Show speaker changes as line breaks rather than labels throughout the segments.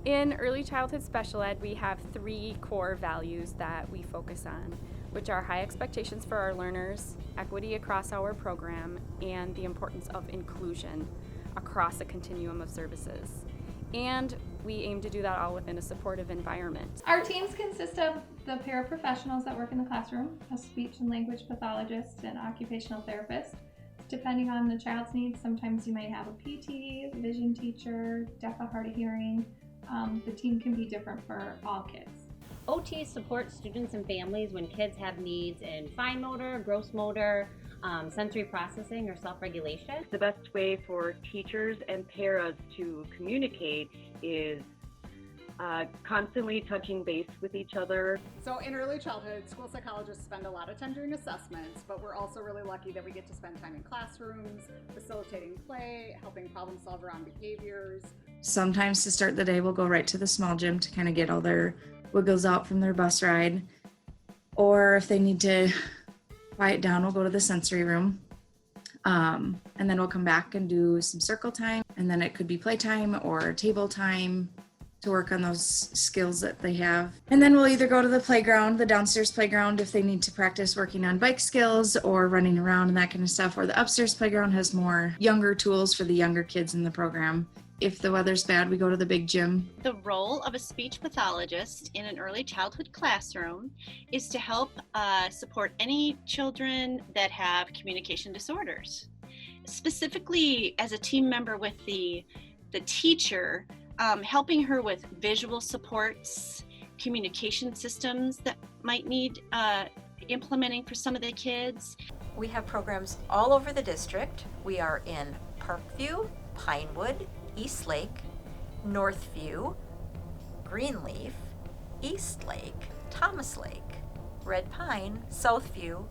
In early childhood special ed, we have 3 core values that we focus on, which are high expectations for our learners, equity across our program, and the importance of inclusion across a continuum of services. And we aim to do that all within a supportive environment.
Our teams consist of the paraprofessionals that work in the classroom, a speech and language pathologist, and occupational therapist. Depending on the child's needs, sometimes you might have a PT, vision teacher, deaf or hard of hearing. The team can be different for all kids.
OT supports students and families when kids have needs in fine motor, gross motor, sensory processing, or self-regulation.
The best way for teachers and paras to communicate is constantly touching base with each other.
So in early childhood, school psychologists spend a lot of time doing assessments, but we're also really lucky that we get to spend time in classrooms, facilitating play, helping problem solve around behaviors.
Sometimes to start the day, we'll go right to the small gym to kind of get all their wiggles out from their bus ride. Or if they need to quiet down, we'll go to the sensory room. And then we'll come back and do some circle time. And then it could be playtime or table time to work on those skills that they have. And then we'll either go to the playground, the downstairs playground, if they need to practice working on bike skills or running around and that kind of stuff. Or the upstairs playground has more younger tools for the younger kids in the program. If the weather's bad, we go to the big gym.
The role of a speech pathologist in an early childhood classroom is to help support any children that have communication disorders. Specifically, as a team member with the teacher, helping her with visual supports, communication systems that might need implementing for some of the kids.
We have programs all over the district. We are in Parkview, Pinewood, Eastlake, Northview, Greenleaf, Eastlake, Thomas Lake, Red Pine, Southview,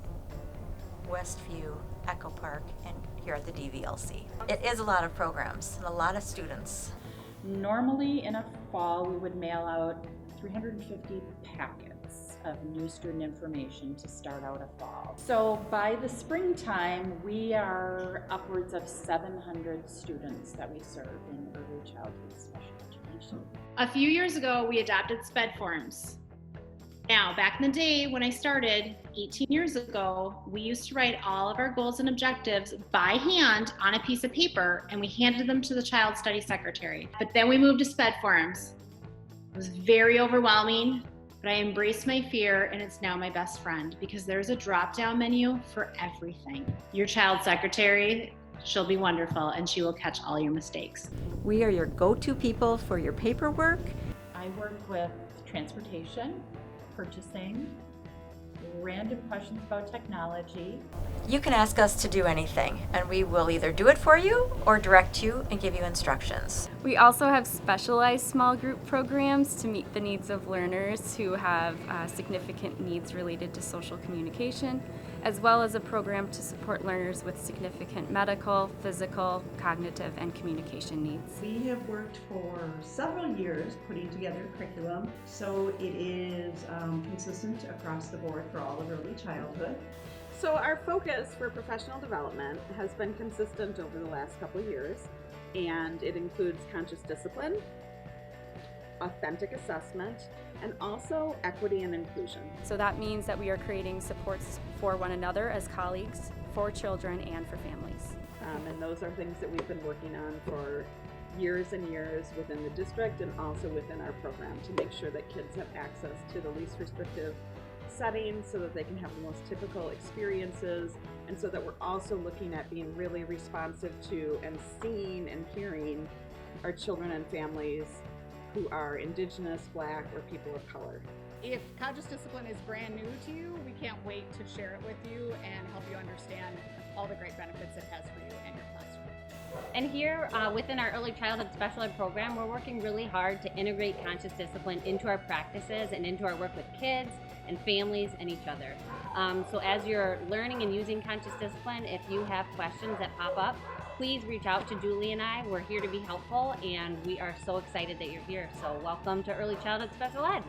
Westview, Echo Park, and here at the DVLC. It is a lot of programs and a lot of students.
Normally in a fall we would mail out 350 packets of new student information to start out a fall. So by the springtime we are upwards of 700 students that we serve in early childhood special education.
A few years ago we adopted SPED forms. Now, back in the day when I started 18 years ago, we used to write all of our goals and objectives by hand on a piece of paper and we handed them to the child study secretary. But then we moved to SPED forms. It was very overwhelming, but I embraced my fear and it's now my best friend because there's a drop-down menu for everything. Your child secretary, she'll be wonderful and she will catch all your mistakes.
We are your go-to people for your paperwork.
I work with transportation, purchasing, random questions about technology.
You can ask us to do anything, and we will either do it for you or direct you and give you instructions.
We also have specialized small group programs to meet the needs of learners who have significant needs related to social communication, as well as a program to support learners with significant medical, physical, cognitive, and communication needs.
We have worked for several years putting together a curriculum, so it is consistent across the board for all of early childhood.
So our focus for professional development has been consistent over the last couple of years, and it includes conscious discipline, authentic assessment, and also equity and inclusion.
So that means that we are creating supports for one another as colleagues, for children, and for families.
And those are things that we've been working on for years and years within the district and also within our program to make sure that kids have access to the least restrictive settings so that they can have the most typical experiences, and so that we're also looking at being really responsive to and seeing and hearing our children and families who are Indigenous, Black, or people of color. If conscious discipline is brand new to you, we can't wait to share it with you and help you understand all the great benefits it has for you and your classroom.
And here within our early childhood special ed program, we're working really hard to integrate conscious discipline into our practices and into our work with kids and families and each other. So as you're learning and using conscious discipline, if you have questions that pop up, please reach out to Julie and I. We're here to be helpful and we are so excited that you're here. So welcome to early childhood special ed.